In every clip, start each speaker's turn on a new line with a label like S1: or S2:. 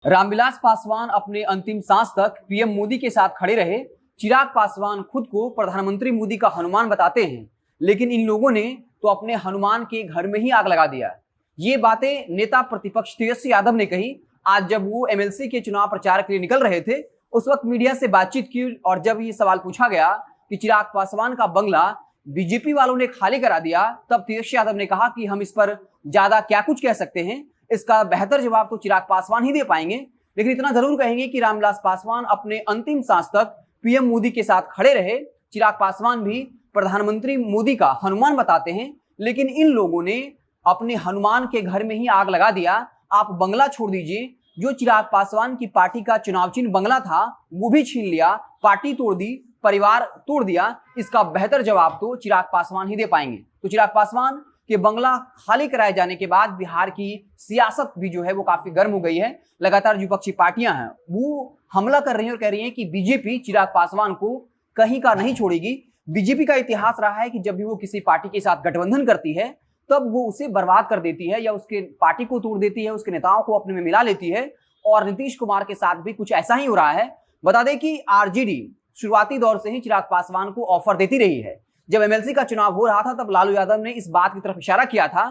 S1: रामविलास पासवान अपने अंतिम सांस तक पीएम मोदी के साथ खड़े रहे। चिराग पासवान खुद को प्रधानमंत्री मोदी का हनुमान बताते हैं, लेकिन इन लोगों ने तो अपने हनुमान के घर में ही आग लगा दिया। ये बातें नेता प्रतिपक्ष तेजस्वी यादव ने कही आज जब वो एमएलसी के चुनाव प्रचार के लिए निकल रहे थे। उस वक्त मीडिया से बातचीत की और जब ये सवाल पूछा गया कि चिराग पासवान का बंगला बीजेपी वालों ने खाली करा दिया, तब तेजस्वी यादव ने कहा कि हम इस पर ज्यादा क्या कुछ कह सकते हैं, इसका बेहतर जवाब तो चिराग पासवान ही दे पाएंगे। लेकिन इतना जरूर कहेंगे कि रामविलास पासवान अपने अंतिम सांस तक पीएम मोदी के साथ खड़े रहे। चिराग पासवान भी प्रधानमंत्री मोदी का हनुमान बताते हैं, लेकिन इन लोगों ने अपने हनुमान के घर में ही आग लगा दिया। आप बंगला छोड़ दीजिए, जो चिराग पासवान की पार्टी का चुनाव चिन्ह बंगला था वो भी छीन लिया, पार्टी तोड़ दी, परिवार तोड़ दिया। इसका बेहतर जवाब तो चिराग पासवान ही दे पाएंगे। तो चिराग पासवान के बंगला खाली कराए जाने के बाद बिहार की सियासत भी जो है वो काफी गर्म हो गई है। लगातार जो विपक्षी पार्टियां हैं वो हमला कर रही हैं और कह रही हैं कि बीजेपी चिराग पासवान को कहीं का नहीं छोड़ेगी। बीजेपी का इतिहास रहा है कि जब भी वो किसी पार्टी के साथ गठबंधन करती है तब वो उसे बर्बाद कर देती है या उसके पार्टी को तोड़ देती है, उसके नेताओं को अपने में मिला लेती है। और नीतीश कुमार के साथ भी कुछ ऐसा ही हो रहा है। बता दें कि आरजेडी शुरुआती दौर से ही चिराग पासवान को ऑफर देती रही है। जब एमएलसी का चुनाव हो रहा था तब लालू यादव ने इस बात की तरफ इशारा किया था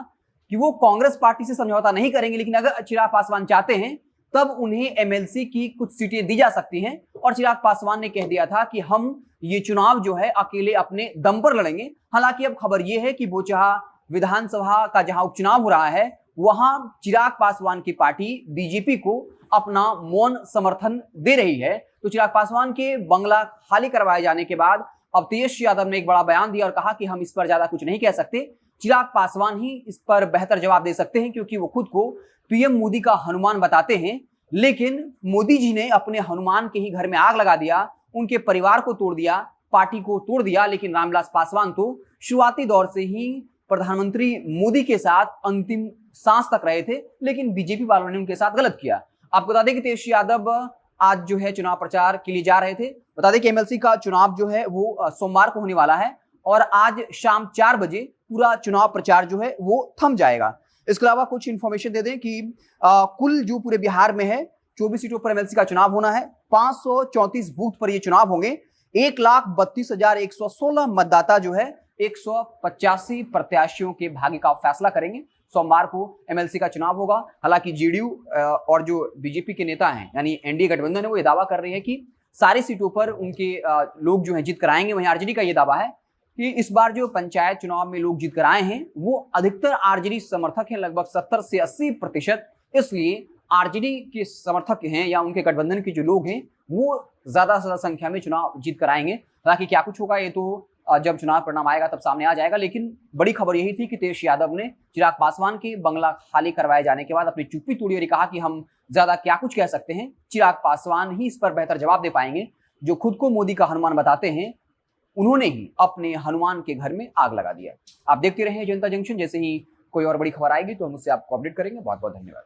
S1: कि वो कांग्रेस पार्टी से समझौता नहीं करेंगे, लेकिन अगर चिराग पासवान चाहते हैं तब उन्हें एमएलसी की कुछ सीटें दी जा सकती हैं। और चिराग पासवान ने कह दिया था कि हम ये चुनाव जो है अकेले अपने दम पर लड़ेंगे। हालांकि अब खबर यह है कि बोचहा विधानसभा का जहां उपचुनाव हो रहा है वहां चिराग पासवान की पार्टी बीजेपी को अपना मौन समर्थन दे रही है। तो चिराग पासवान के बंगला खाली करवाए जाने के बाद अब तेजस्वी यादव ने एक बड़ा बयान दिया और कहा कि हम इस पर ज्यादा कुछ नहीं कह सकते, चिराग पासवान ही इस पर बेहतर जवाब दे सकते हैं, क्योंकि वो खुद को पीएम मोदी का हनुमान बताते हैं। लेकिन मोदी जी ने अपने हनुमान के ही घर में आग लगा दिया, उनके परिवार को तोड़ दिया, पार्टी को तोड़ दिया। लेकिन रामविलास पासवान तो शुरुआती दौर से ही प्रधानमंत्री मोदी के साथ अंतिम सांस तक रहे थे, लेकिन बीजेपी वालों ने उनके साथ गलत किया। आपको बता दें कि तेजस्वी यादव आज जो है चुनाव प्रचार के लिए जा रहे थे। बता दें कि एमएलसी का चुनाव जो है वो सोमवार को होने वाला है और आज शाम 4 बजे पूरा चुनाव प्रचार जो है वो थम जाएगा। इसके अलावा कुछ इंफॉर्मेशन दे दें कि कुल जो पूरे बिहार में है 24 सीटों पर एमएलसी का चुनाव होना है। 534 बूथ पर ये चुनाव होंगे। 1,32,116 मतदाता जो है 185 प्रत्याशियों के भाग्य का फैसला करेंगे। सोमवार को एमएलसी का चुनाव होगा। हालांकि जेडीयू और जो बीजेपी के नेता हैं यानी एनडीए गठबंधन है वो ये दावा कर रही है कि सारी सीटों पर उनके लोग जो है जीत कर आएंगे। वहीं आरजेडी का ये दावा है कि इस बार जो पंचायत चुनाव में लोग जीत कर आए हैं वो अधिकतर आरजेडी समर्थक हैं, लगभग 70 से 80%। इसलिए आरजेडी के समर्थक हैं या उनके गठबंधन के जो लोग हैं वो ज्यादा से ज्यादा संख्या में चुनाव जीत कर आएंगे। हालांकि क्या कुछ होगा ये तो जब चुनाव परिणाम आएगा तब सामने आ जाएगा। लेकिन बड़ी खबर यही थी कि तेजस्वी यादव ने चिराग पासवान के बंगला खाली करवाए जाने के बाद अपनी चुप्पी तोड़ी और कहा कि हम ज्यादा क्या कुछ कह सकते हैं, चिराग पासवान ही इस पर बेहतर जवाब दे पाएंगे। जो खुद को मोदी का हनुमान बताते हैं उन्होंने ही अपने हनुमान के घर में आग लगा दिया। आप देखते रहे जनता जंक्शन। जैसे ही कोई और बड़ी खबर आएगी तो हम उससे आपको अपडेट करेंगे। बहुत बहुत धन्यवाद।